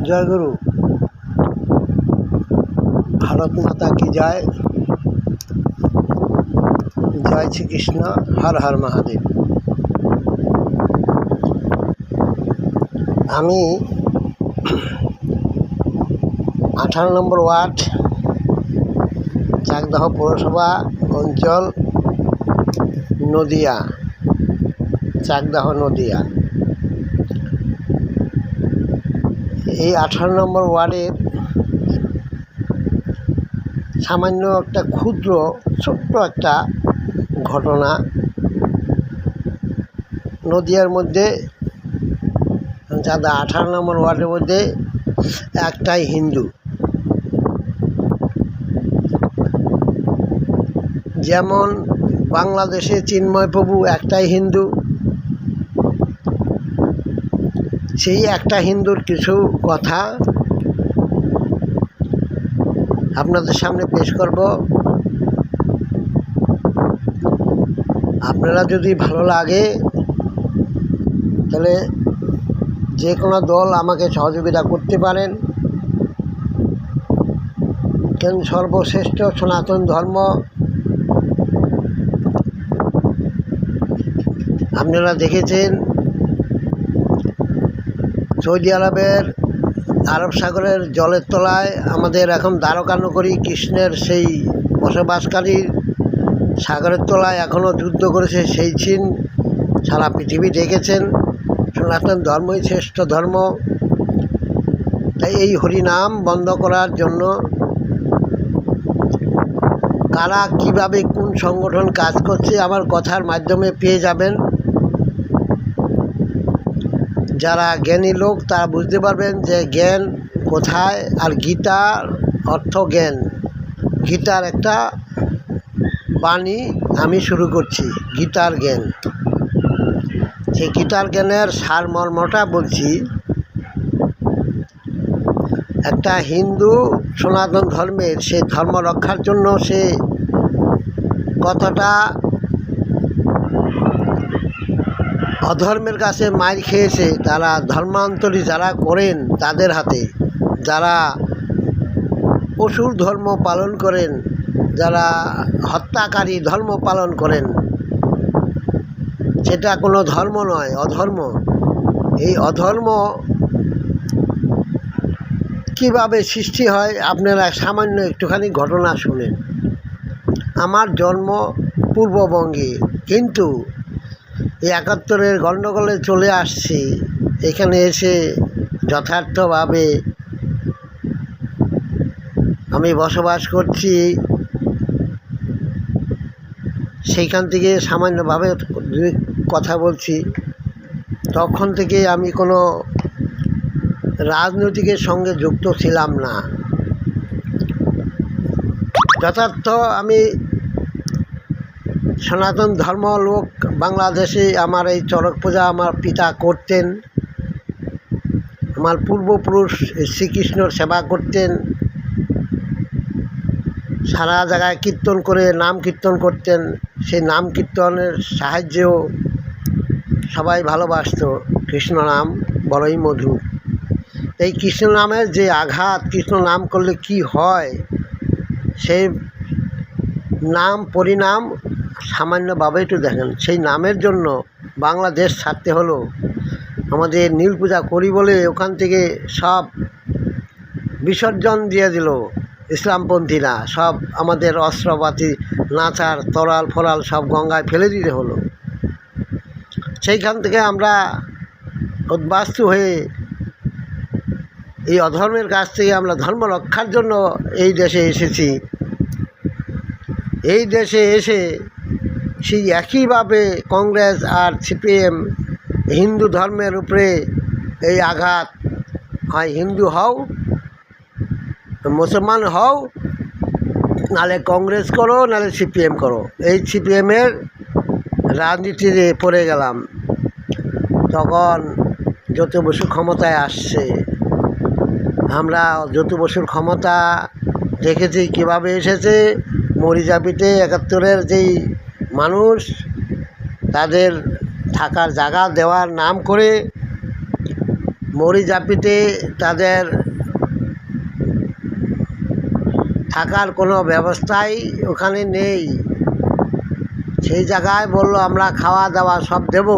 জয় গুরু। ভারত মাতা কি জয়। জয় শ্রীকৃষ্ণ। হর হর মহাদেব। আমি 18 নম্বর ওয়ার্ড, চাকদাহ পৌরসভা অঞ্চল, নদিয়া, চাকদাহ নদিয়া। এই 18 নম্বর ওয়ার্ডের সামান্য একটা ক্ষুদ্র ছোট্ট একটা ঘটনা। নদিয়ার মধ্যে যাদের 18 নম্বর ওয়ার্ডের মধ্যে একটাই হিন্দু। যেমন বাংলাদেশে চিন্ময় প্রভু একটাই হিন্দু, সেই একটা হিন্দুর কিছু কথা আপনাদের সামনে পেশ করব। আপনারা যদি ভালো লাগে তাহলে যে কোনো দল আমাকে সহযোগিতা করতে পারেন। কেন সর্বশ্রেষ্ঠ সনাতন ধর্ম। আপনারা দেখেছেন সৌদি আরব সাগরের জলের তলায় আমাদের এখন দ্বারকা নগরী কৃষ্ণের সেই বসবাসকারীর সাগরের তলায় এখনও যুদ্ধ করেছে সেই চীন। সারা পৃথিবী দেখেছেন সনাতন ধর্মই শ্রেষ্ঠ ধর্ম। তাই এই হরিনাম বন্ধ করার জন্য কারা কিভাবে কোন সংগঠন কাজ করছে আমার কথার মাধ্যমে পেয়ে যাবেন। যারা জ্ঞানী লোক তারা বুঝতে পারবেন যে জ্ঞান কোথায়। আর গীতার অর্থ জ্ঞান। গীতার একটা বাণী আমি শুরু করছি, গীতার জ্ঞান। সেই গীতার জ্ঞানের সারমর্মটা বলছি। একটা হিন্দু সনাতন ধর্মের সে ধর্ম রক্ষার জন্য সে কতটা অধর্মের কাছে মার খেয়েছে। তারা ধর্মান্তরী যারা করেন তাদের হাতে, যারা অসুর ধর্ম পালন করেন, যারা হত্যাকারী ধর্ম পালন করেন, সেটা কোনো ধর্ম নয়, অধর্ম। এই অধর্ম কিভাবে সৃষ্টি হয় আপনারা সামান্য একটুখানি ঘটনা শুনেন। আমার জন্ম পূর্ববঙ্গে, কিন্তু এই 71-এর গণ্ডগোলে চলে আসছি। এখানে এসে যথার্থভাবে আমি বসবাস করছি। সেইখান থেকে সামান্যভাবে কথা বলছি। তখন থেকে আমি কোনো রাজনৈতিকের সঙ্গে যুক্ত ছিলাম না। যথার্থ আমি সনাতন ধর্ম লোক। বাংলাদেশে আমার এই চড়ক পূজা আমার পিতা করতেন, আমার পূর্বপুরুষ শ্রীকৃষ্ণর সেবা করতেন। সারা জায়গায় কীর্তন করে নাম কীর্তন করতেন। সেই নাম কীর্তনের সাহায্যেও সবাই ভালোবাসত। কৃষ্ণ নাম বড়ই মধুর। এই কৃষ্ণ নামের যে আঘাত, কৃষ্ণ নাম করলে কি হয়, সেই নাম পরিণাম সামান্যভাবে একটু দেখেন। সেই নামের জন্য বাংলাদেশ ছাড়তে হলো। আমাদের নীল পূজা করি বলে ওখান থেকে সব বিসর্জন দিয়ে দিল ইসলামপন্থীরা। সব আমাদের অস্ত্রপাতি, নাচার তরাল ফরাল সব গঙ্গায় ফেলে দিতে হলো। সেইখান থেকে আমরা উদ্বাস্তু হয়ে এই অধর্মের কাছ থেকে আমরা ধর্ম রক্ষার জন্য এই দেশে এসেছি। এই দেশে এসে সেই একইভাবে কংগ্রেস আর সিপিএম হিন্দু ধর্মের উপরে এই আঘাত হয়। হিন্দু হও, মুসলমান হও, নালে কংগ্রেস করো, নালে সিপিএম করো। এই সিপিএমের রাজনীতিতে পড়ে গেলাম। তখন জ্যোতি বসু ক্ষমতায় আসছে। আমরা জ্যোতি বসুর ক্ষমতা দেখেছি কীভাবে এসেছে। মরিজাপিতে 71-এর যেই মানুষ, তাদের থাকার জায়গা দেওয়ার নাম করে মরিচাপিতে তাদের থাকার কোনো ব্যবস্থাই ওখানে নেই। সেই জায়গায় বললো আমরা খাওয়া দাওয়া সব দেব,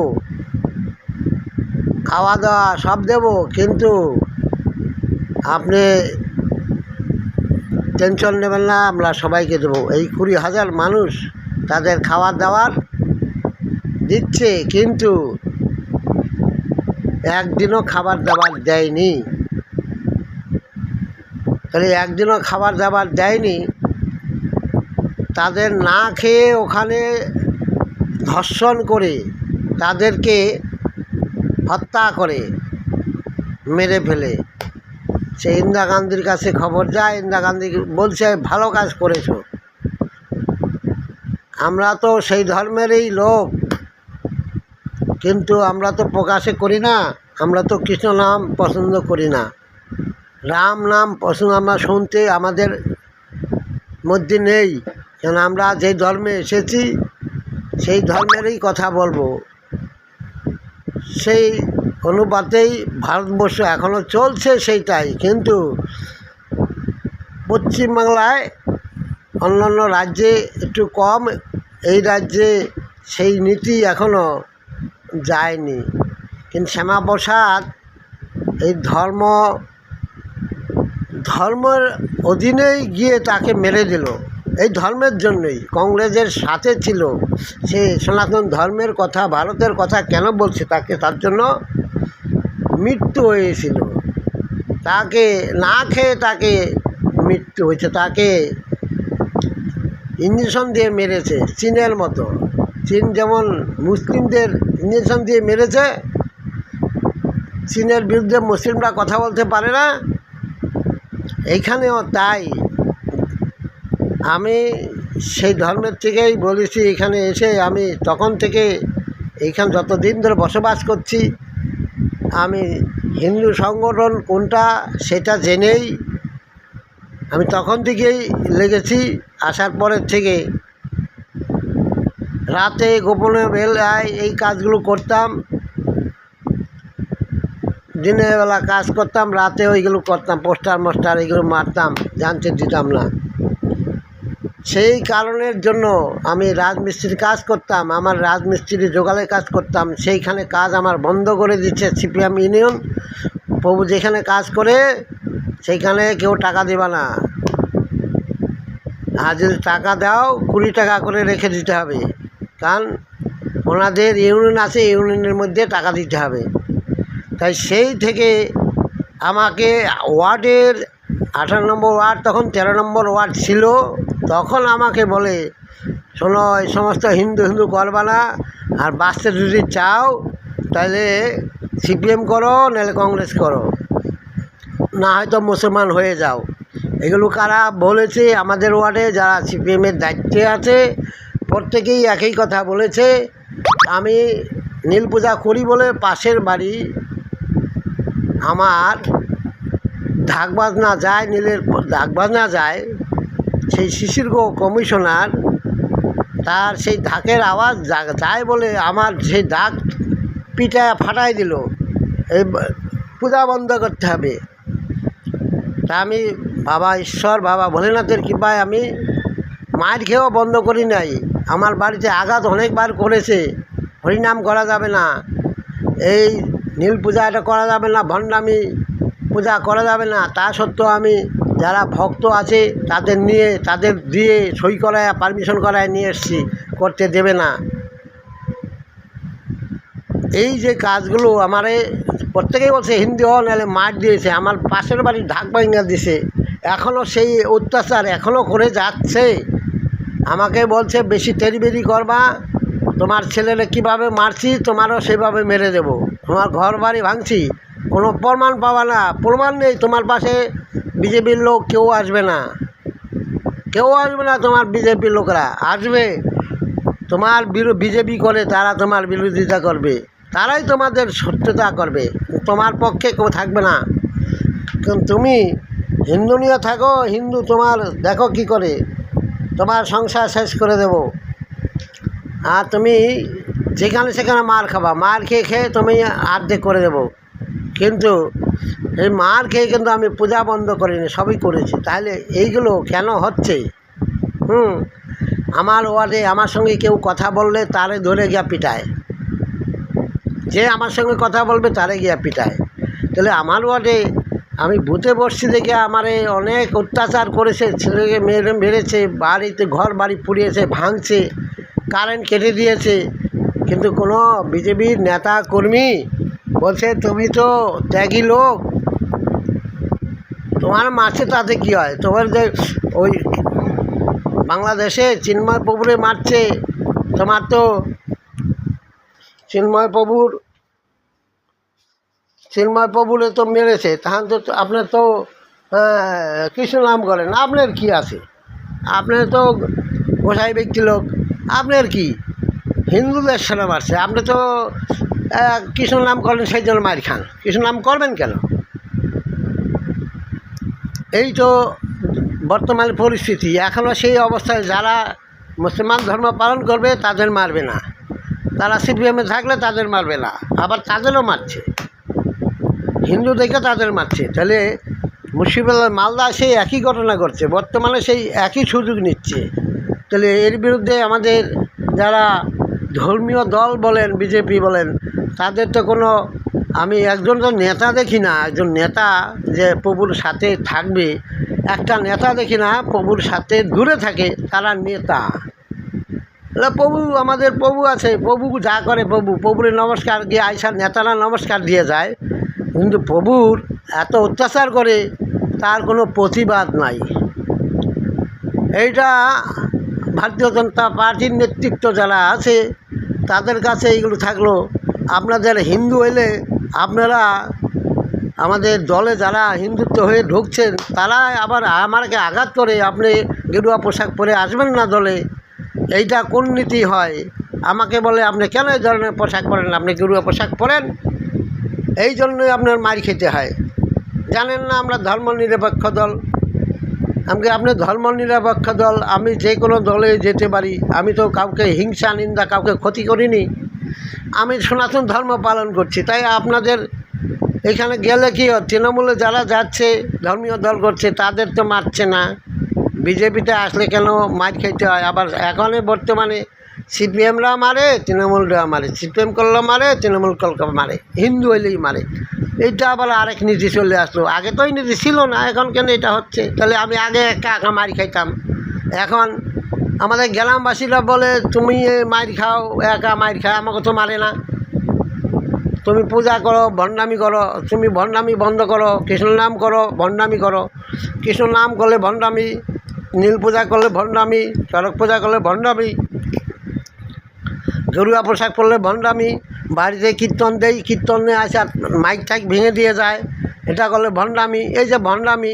খাওয়া দাওয়া সব দেব, কিন্তু আপনি টেনশন নেবেন না, আমরা সবাইকে দেবো। এই 20,000 মানুষ তাদের খাওয়া দাওয়ার দিচ্ছে, কিন্তু একদিনও খাবার দাবার দেয়নি। তাহলে একদিনও খাবার দাবার দেয়নি, তাদের না খেয়ে ওখানে ধর্ষণ করে তাদেরকে হত্যা করে মেরে ফেলে। সে ইন্দিরা গান্ধীর কাছে খবর যায়, ইন্দিরা গান্ধী বলছে ভালো কাজ করেছো। আমরা তো সেই ধর্মেরই লোক, কিন্তু আমরা তো প্রকাশে করি না, আমরা তো কৃষ্ণ নাম পছন্দ করি না, রাম নাম পছন্দ আমরা শুনতে আমাদের মধ্যে নেই। কেন আমরা যেই ধর্মে এসেছি সেই ধর্মেরই কথা বলবো। সেই অনুপাতেই ভারতবর্ষ এখনও চলছে সেইটাই, কিন্তু পশ্চিমবাংলায় অন্যান্য রাজ্যে একটু কম, এই রাজ্যে সেই নীতি এখনও যায়নি। কিন্তু শ্যামাপ্রসাদ এই ধর্মের অধীনেই গিয়ে তাকে মেরে দিল। এই ধর্মের জন্যই কংগ্রেসের সাথে ছিল, সে সনাতন ধর্মের কথা ভারতের কথা কেন বলছে তাকে, তার জন্য মৃত্যু হয়েছিল। তাকে না খেয়ে তাকে মৃত্যু হয়েছে, তাকে ইঞ্জেকশন দিয়ে মেরেছে চীনের মতো। চীন যেমন মুসলিমদের ইঞ্জেকশন দিয়ে মেরেছে, চীনের বিরুদ্ধে মুসলিমরা কথা বলতে পারে না, এইখানেও তাই। আমি সেই ধর্মের থেকেই বলেছি, এখানে এসে আমি তখন থেকে এইখানে যতদিন ধরে বসবাস করছি, আমি হিন্দু সংগঠন কোনটা সেটা জেনেই আমি তখন থেকেই লেগেছি। আসার পরের থেকে রাতে গোপনে বেলায় এই কাজগুলো করতাম, দিনের বেলা কাজ করতাম, রাতে ওইগুলো করতাম, পোস্টার এগুলো মারতাম, জানতে দিতাম না। সেই কারণের জন্য আমি রাজমিস্ত্রির কাজ করতাম, আমার রাজমিস্ত্রি জোগাড়ের কাজ করতাম, সেইখানে কাজ আমার বন্ধ করে দিচ্ছে সিপিএম ইউনিয়ন। প্রভু যেখানে কাজ করে সেইখানে কেউ টাকা দেবে না, আর যদি টাকা দাও 20 টাকা করে রেখে দিতে হবে, কারণ ওনাদের ইউনিয়ন আছে, ইউনিয়নের মধ্যে টাকা দিতে হবে। তাই সেই থেকে আমাকে ওয়ার্ডের 18 নম্বর ওয়ার্ড, তখন 13 নম্বর ওয়ার্ড ছিল, তখন আমাকে বলে শোনো এই সমস্ত হিন্দু করবা না, আর বাঁচতে যদি চাও তাহলে সিপিএম করো, নাহলে কংগ্রেস করো, না হয়তো মুসলমান হয়ে যাও। এগুলো কারা বলেছে? আমাদের ওয়ার্ডে যারা সিপিএমের দায়িত্বে আছে প্রত্যেকেই একই কথা বলেছে। আমি নীল পূজা করি বলে পাশের বাড়ি আমার ঢাক বাজনা যায়, নীলের ঢাক বাজনা যায়, সেই শিশির কমিশনার তার সেই ঢাকের আওয়াজ যায় বলে আমার সেই ঢাক পিটায় ফাটাই দিল, এই পূজা বন্ধ করতে হবে। তা আমি বাবা ঈশ্বর, বাবা ভোলেনাথের কৃপায় আমি মায়ের খেয়েও বন্ধ করি নাই। আমার বাড়িতে আঘাত অনেকবার করেছে, হরিনাম করা যাবে না, এই নীল পূজা এটা করা যাবে না, ভণ্ডামি পূজা করা যাবে না, তা সত্ত্বেও আমি যারা ভক্ত আছে তাদের নিয়ে, তাদের দিয়ে সই করায় পারমিশন করায় নিয়ে এসেছি, করতে দেবে না। এই যে কাজগুলো আমারে প্রত্যেকেই বলছে হিন্দু হন, নাহলে মার দিয়েছে, আমার পাশের বাড়ির ঢাক ভাঙা দিছে, এখনও সেই অত্যাচার এখনও করে যাচ্ছে। আমাকে বলছে বেশি তেড়িবেড়ি করবা, তোমার ছেলেরা কীভাবে মারছি তোমারও সেভাবে মেরে দেব, তোমার ঘর বাড়ি ভাঙছি, কোনো প্রমাণ পাবা না, প্রমাণ নেই, তোমার পাশে বিজেপির লোক কেউ আসবে না, কেউ আসবে না, তোমার বিজেপির লোকরা আসবে, তোমার বিজেপি করে তারা তোমার বিরোধিতা করবে, তারাই তোমাদের সত্যতা করবে, তোমার পক্ষে কেউ থাকবে না। কিন্তু তুমি হিন্দু নিয়ে থাকো, হিন্দু তোমার দেখো কি করে, তোমার সংসার শেষ করে দেব। আর তুমি যেখানে সেখানে মার খাবা, মার খেয়ে তুমি অর্ধেক করে দেবো। কিন্তু এই মার খেয়ে কিন্তু আমি পূজা বন্ধ করিনি, সবই করেছি। তাহলে এইগুলো কেন হচ্ছে? আমার ওয়ার্ডে আমার সঙ্গে কেউ কথা বললে তারে ধরে গিয়া পিটায়, যে আমার সঙ্গে কথা বলবে তারে গিয়া পিটায়। তাহলে আমার ওয়ার্ডে আমি বুথে বসছি দেখে আমারে অনেক অত্যাচার করেছে, ছেলেকে মেরেছে, বাড়িতে ঘর বাড়ি পুড়িয়েছে, ভাঙছে, কারেন্ট কেটে দিয়েছে। কিন্তু কোনো বিজেপির নেতা কর্মী বলছে তুমি তো ত্যাগী লোক, তোমার মারছে তাতে কী হয়? তোমার যে ওই বাংলাদেশে চিন্ময় প্রভুরে মারছে, তোমার তো চিন্ময় প্রভুরে তো মেরেছে, তাহলে তো আপনার তো কৃষ্ণ নাম করেন, আপনার কি আছে? আপনার তো গোসাই ব্যক্তি লোক, আপনার কি? হিন্দুদের সাথে মারছে, আপনি তো কৃষ্ণ নাম করেন, সেই জন্য মার খান। কৃষ্ণ নাম করবেন কেন? এই তো বর্তমান পরিস্থিতি। এখনও সেই অবস্থায় যারা মুসলমান ধর্ম পালন করবে তাদের মারবে না, তারা সিপিএমে থাকলে তাদের মারবে না, আবার তাদেরও মারছে, হিন্দু দেখে তাদের মারছে। তাহলে মুর্শিদাবাদ মালদা সেই একই ঘটনা ঘটছে, বর্তমানে সেই একই সুযোগ নিচ্ছে। তাহলে এর বিরুদ্ধে আমাদের যারা ধর্মীয় দল বলেন, বিজেপি বলেন, তাদের তো কোনো, আমি একজন তো নেতা দেখি না, একজন নেতা যে প্রভুর সাথে থাকবে, একটা নেতা দেখি না প্রভুর সাথে দূরে থাকে, তারা নেতা। প্রভু, আমাদের প্রভু আছে, প্রভু যা করে প্রভুরে নমস্কার গিয়ে আইসার নেতারা নমস্কার দিয়ে যায়, কিন্তু প্রভুর এত অত্যাচার করে তার কোনো প্রতিবাদ নাই। এইটা ভারতীয় জনতা পার্টির নেতৃত্ব যারা আছে তাদের কাছে এইগুলো থাকলো। আপনাদের হিন্দু হইলে আপনারা আমাদের দলে যারা হিন্দুত্ব হয়ে ঢুকছেন তারা আবার আমাকে আঘাত করে আপনি গেরুয়া পোশাক পরে আসবেন না দলে, এইটা কোন নীতি হয়? আমাকে বলে আপনি কেন এই ধরনের পোশাক পরেন, আপনি গেরুয়া পোশাক পরেন, এই জন্যই আপনার মার খেতে হয়। জানেন না আমরা ধর্মনিরপেক্ষ দল? আপনি ধর্মনিরপেক্ষ দল, আমি যে কোনো দলে যেতে পারি, আমি তো কাউকে হিংসা নিন্দা কাউকে ক্ষতি করিনি, আমি সনাতন ধর্ম পালন করছি। তাই আপনাদের এখানে গেলে কি হয়, তৃণমূলে যারা যাচ্ছে ধর্মীয় দল করছে তাদের তো মারছে না, বিজেপিতে আসলে কেন মার খেতে হয়? আবার এখন বর্তমানে সিপিএমরা মারে, তৃণমূলরা মারে, সিপিএম করলে মারে, তৃণমূল করলে মারে, হিন্দু হইলেই মারে। এইটা আবার আরেক নীতি চলে আসলো, আগে তো এই নীতি ছিল না, এখন কেন এটা হচ্ছে? তাহলে আমি আগে একা মার খাইতাম, এখন আমাদের গ্রামবাসীরা বলে তুমি মার খাও, একা মার খাও, আমাকে তো মারে না। তুমি পূজা করো, ভণ্ডামি করো, তুমি ভণ্ডামি বন্ধ করো, কৃষ্ণ নাম করো, ভণ্ডামি করো, কৃষ্ণ নাম করলে ভণ্ডামি, নীল পূজা করলে ভণ্ডামি, চড়ক পূজা করলে ভণ্ডামি, গেরুয়া পোশাক পরলে ভণ্ডামি, বাড়িতে কীর্তন দেয়, কীর্তনে আসে মাইক টাইক ভেঙে দিয়ে যায়, এটা করলে ভণ্ডামি। এই যে ভণ্ডামি,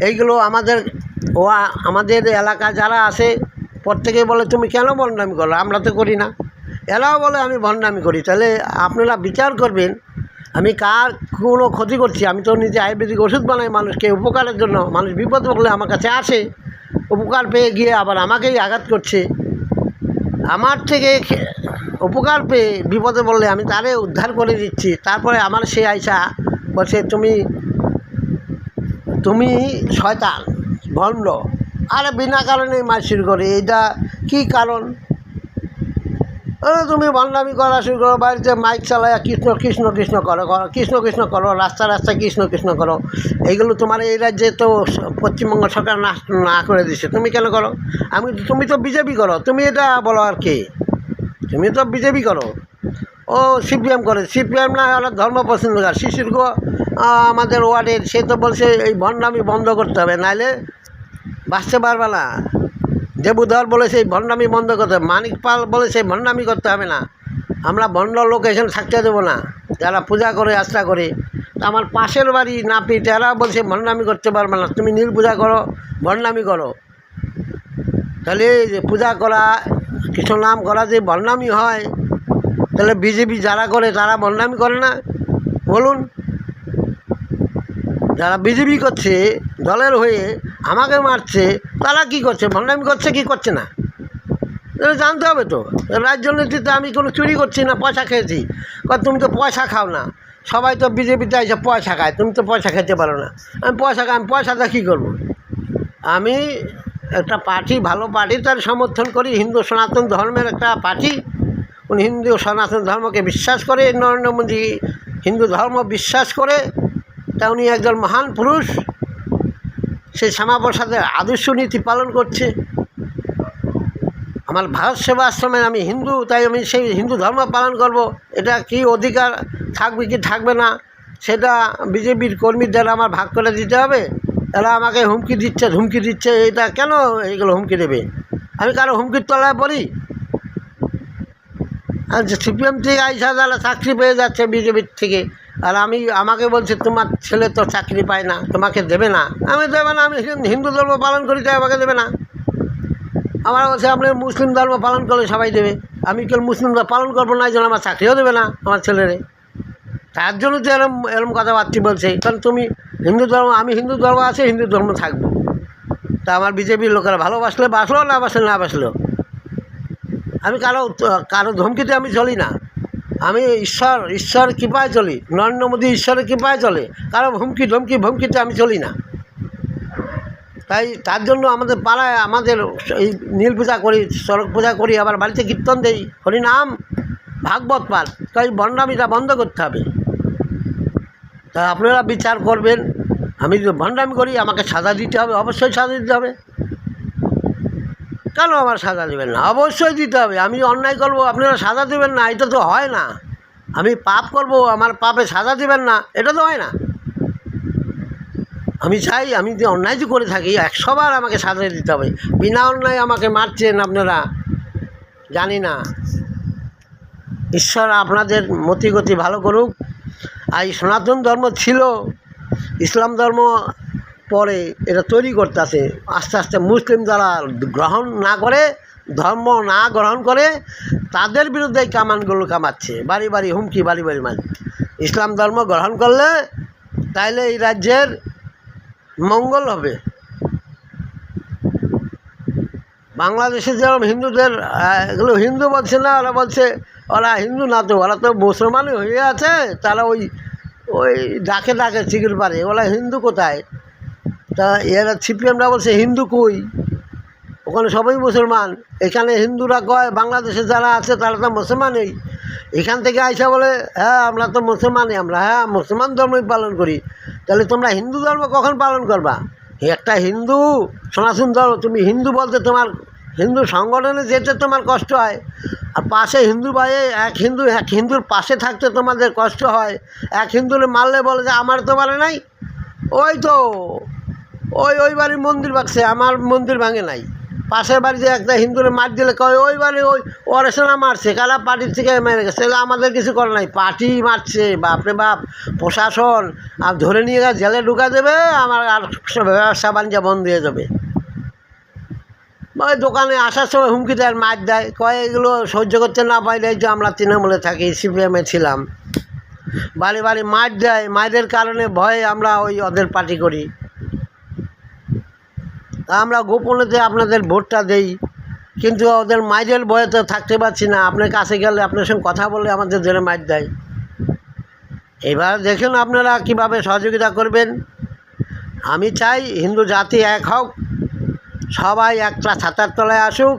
এইগুলো আমাদের এলাকা যারা আছে প্রত্যেকে বলে তুমি কেন ভণ্ডামি করো, আমরা তো করি না, এরাও বলে আমি ভণ্ডামি করি। তাহলে আপনারা বিচার করবেন আমি কার কোনো ক্ষতি করছি? আমি তো নিজে আয়ুর্বেদিক ওষুধ বানাই মানুষকে উপকারের জন্য, মানুষ বিপদ পড়লে আমার কাছে আসে, উপকার পেয়ে গিয়ে আবার আমাকেই আঘাত করছে। আমার থেকে উপকার পেয়ে বিপদে পড়লে আমি তারে উদ্ধার করে দিচ্ছি, তারপরে আমার সে আইসা বলছে তুমি শয়তান ভণ্ড, আরে বিনা কারণে মার শুরু করে, এইটা কী কারণ? তুমি ভণ্ডামি করা শুরু করো, বাড়িতে মাইক চালায় কৃষ্ণ কৃষ্ণ কৃষ্ণ করো, কৃষ্ণ কৃষ্ণ করো, রাস্তায় কৃষ্ণ কৃষ্ণ করো, এইগুলো তোমার এই রাজ্যে তো পশ্চিমবঙ্গ সরকার না করে দিচ্ছে, তুমি কেন করো? তুমি তো বিজেপি করো, তুমি এটা বলো আর কি? তুমি তো বিজেপি করো, ও সিপিএম করে, সিপিএম না ওরা ধর্ম পছন্দ করে। শিশির গো আমাদের ওয়ার্ডের, সে তো বলছে এই ভণ্ডামি বন্ধ করতে হবে, নাহলে বাঁচতে পারবে না। দেবুধর বলেছে এই ভণ্ডামি বন্ধ করতে হবে, মানিক পাল বলেছে ভণ্ডামি করতে হবে না, আমরা ভণ্ড লোক এখানে থাকতে দেবো না, যারা পূজা করে আস্থা করে। আমার পাশের বাড়ি নাপিত, এরা বলছে ভণ্ডামি করতে পারবে না, তুমি নীল পূজা করো, ভণ্ডামি করো। তাহলে পূজা করা, কৃষ্ণ নাম করা যে ভণ্ডামি হয়, তাহলে বিজেপি যারা করে তারা ভণ্ডামি করে না? বলুন, যারা বিজেপি করছে দলের হয়ে আমাকে মারছে, তারা কি করছে? ভণ্ডামি করছে কি করছে না? জানতে হবে তো। রাজনীতিতে আমি কোনো চুরি করছি না, পয়সা খেয়েছি, তুমি তো পয়সা খাও না, সবাই তো বিজেপিতে এসে পয়সা খায়, তুমি তো পয়সা খেতে পারো না। আমি পয়সা খাই, আমি পয়সাটা কী করবো? আমি একটা পার্টি, ভালো পার্টি, তার সমর্থন করি। হিন্দু সনাতন ধর্মের একটা পার্টি, উনি হিন্দু সনাতন ধর্মকে বিশ্বাস করে, নরেন্দ্র মোদী হিন্দু ধর্ম বিশ্বাস করে, তা উনি একজন মহান পুরুষ। সেই শ্যামাপ্রসাদের আদর্শ নীতি পালন করছে। আমার ভারত সেবা আশ্রমে আমি হিন্দু, তাই আমি সেই হিন্দু ধর্ম পালন করব। এটা কি অধিকার থাকবে কি থাকবে না, সেটা বিজেপির কর্মীদের আমার ভাগ করে দিতে হবে। এরা আমাকে হুমকি দিচ্ছে, এটা কেন এইগুলো হুমকি দেবে? আমি কারো হুমকির তলায় পড়ি? আর সিপিএম থেকে আইসা যারা চাকরি পেয়ে যাচ্ছে বিজেপির থেকে, আর আমাকে বলছে তোমার ছেলে তো চাকরি পায় না, তোমাকে দেবে না। আমি দেবে না, আমি হিন্দু ধর্ম পালন করি, তাই আমাকে দেবে না। আমার বলছে আপনি মুসলিম ধর্ম পালন করলে সবাই দেবে। আমি কেউ মুসলিম পালন করবো না, এই জন্য আমার চাকরিও দেবে না আমার ছেলেরে। তার জন্য তো এরম কথাবার্তা বলছে। কারণ তুমি হিন্দু ধর্ম, আমি হিন্দু ধর্ম আছে, হিন্দু ধর্ম থাকবো। তা আমার বিজেপির লোকেরা ভালোবাসলে বাসলো, না বাসলো। আমি কারো ধমকিতে আমি চলি না। আমি ঈশ্বর কৃপায় চলি, নরেন্দ্র মোদী ঈশ্বরের কৃপায় চলে। কারো ভমকিতে আমি চলি না। তাই তার জন্য আমাদের পাড়ায় আমাদের এই নীল পূজা করি, চড়ক পূজা করি, আবার বাড়িতে কীর্তন দেই, হরিনাম, ভাগবত পাঠ। তাই ভণ্ডামিটা বন্ধ করতে হবে। তা আপনারা বিচার করবেন। আমি যদি ভণ্ডামি করি, আমাকে সাজা দিতে হবে, অবশ্যই সাজা দিতে হবে। কেন আমার সাজা দেবেন না? অবশ্যই দিতে হবে। আমি অন্যায় করব, আপনারা সাজা দেবেন না, এটা তো হয় না। আমি পাপ করব, আমার পাপে সাজা দেবেন না, এটা তো হয় না। আমি চাই, আমি যে অন্যায় যে করে থাকি 100 বার আমাকে সাজা দিতে হবে। বিনা অন্যায় আমাকে মারছেন আপনারা, জানি না। ঈশ্বর আপনাদের মতিগতি ভালো করুক। আর এই সনাতন ধর্ম ছিল, ইসলাম ধর্ম পরে এটা তৈরি করতেছে। আস্তে আস্তে মুসলিম যারা ধর্ম না গ্রহণ করে, তাদের বিরুদ্ধে এই কামানগুলো কামাচ্ছে। বাড়ি বাড়ি হুমকি, বাড়ি মাঝে। ইসলাম ধর্ম গ্রহণ করলে তাইলে এই রাজ্যের মঙ্গল হবে। বাংলাদেশে যেরকম হিন্দুদের, এগুলো হিন্দু বলছে না, ওরা হিন্দু না, তো ওরা তো মুসলমানই হয়ে আছে। তারা ওই ডাকে চিকির পারে, ওরা হিন্দু কোথায়? তা এরা সিপিএমরা বলছে হিন্দু কই? ওখানে সবাই মুসলমান। এখানে হিন্দুরা কয় বাংলাদেশে যারা আছে তারা তো মুসলমানই। এখান থেকে আইসা বলে হ্যাঁ আমরা তো মুসলমানই, আমরা হ্যাঁ মুসলমান ধর্মই পালন করি। তাহলে তোমরা হিন্দু ধর্ম কখন পালন করবা? একটা হিন্দু সনাতন ধর্ম, তুমি হিন্দু বলতে তোমার হিন্দু সংগঠনে যেতে তোমার কষ্ট হয়, আর পাশে হিন্দু ভাই এক হিন্দুর পাশে থাকতে তোমাদের কষ্ট হয়। এক হিন্দুরে মারলে বলে যে আমার তো মারে নাই, ওই তো ওই বাড়ির মন্দির ভাঙছে, আমার মন্দির ভাঙে নাই। পাশের বাড়িতে একটা হিন্দুরে মার দিলে কয় ওই বাড়ি ওরেশনা মারছে, কারা পার্টির থেকে মেরে গেছে, আমাদের কিছু করে নাই, পার্টি মারছে। বাপরে বাপ, প্রশাসন আর ধরে নিয়ে গেছে, জেলে ঢুকা দেবে, আমার আর ব্যবসা বাণিজ্য বন্ধ হয়ে যাবে। ওই দোকানে আসার সময় হুমকি দেয়, মার দেয়, কয় এগুলো সহ্য করতে না পারলে যে আমরা তৃণমূলে থাকি, সিপিএমে ছিলাম, বাড়ি মার দেয়। মায়েদের কারণে ভয়ে আমরা ওদের পার্টি করি। আমরা গোপনেতে আপনাদের ভোটটা দেই, কিন্তু ওদের মাইরের ভয়ে তো থাকতে পারছি না। আপনার কাছে গেলে আপনার সঙ্গে কথা বলে আমাদের ধরে মার দেয়। এবার দেখুন আপনারা কিভাবে সহযোগিতা করবেন। আমি চাই হিন্দু জাতি এক হোক, সবাই একটা ছাতার তলায় আসুক,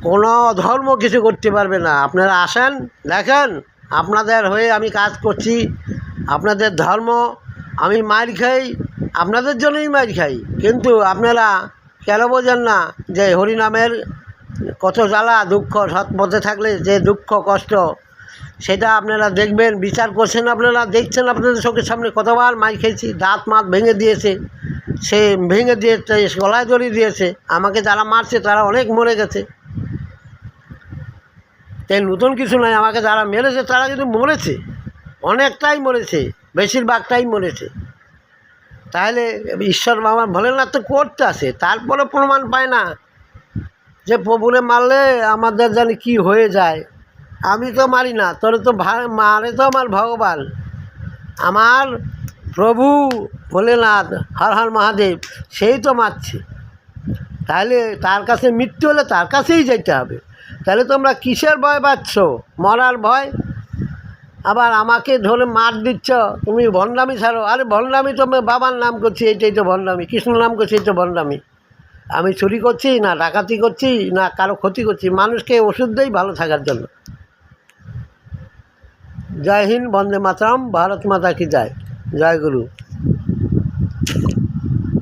কোনো ধর্ম কিছু করতে পারবে না। আপনারা আসেন, দেখেন, আপনাদের হয়ে আমি কাজ করছি। আপনাদের ধর্ম আমি মার খাই, আপনাদের জন্যই মার খাই, কিন্তু আপনারা কেন বোঝেন না যে হরিনামের কত জ্বালা দুঃখ, সৎ পথে থাকলে যে দুঃখ কষ্ট, সেটা আপনারা দেখবেন, বিচার করছেন, আপনারা দেখছেন। আপনাদের চোখের সামনে কতবার মার খেয়েছি, দাঁত ভেঙে দিয়েছে, সে ভেঙে দিয়েছে, গলায় দড়ি দিয়েছে। আমাকে যারা মারছে তারা অনেক মরে গেছে, তাই নতুন কিছু নয়। আমাকে যারা মেরেছে তারা কিন্তু মরেছে, অনেকটাই মরেছে, বেশিরভাগটাই মরেছে। তাহলে ঈশ্বর আমার ভোলেনাথ তো করতে আসে, তারপরে প্রমাণ পায় না যে প্রভুরে মারলে আমাদের জানি কি হয়ে যায়। আমি তো মারি না, তোরে তো মারে তো আমার ভগবান, আমার প্রভু ভোলেনাথ, হর হর মহাদেব, সেই তো মারছে। তাহলে তার কাছে মৃত্যু হলে তার কাছেই যেতে হবে। তাহলে তোমরা কিসের ভয় পাচ্ছ? মরার ভয়। আবার আমাকে ধরে মার দিচ্ছ, তুমি ভণ্ডামি ছাড়ো। আরে ভণ্ডামি তো আমি বাবার নাম করছি, এইটাই তো ভণ্ডামি। কৃষ্ণ নাম করছি, এই তো ভণ্ডামি। আমি চুরি করছি না ডাকাতি করছি না কারো ক্ষতি করছি, মানুষকে ওষুধ দেই ভালো থাকার জন্য। জয় হিন্দ, বন্দে মাতরম, ভারত মাতা কি জয়, জয় গুরু।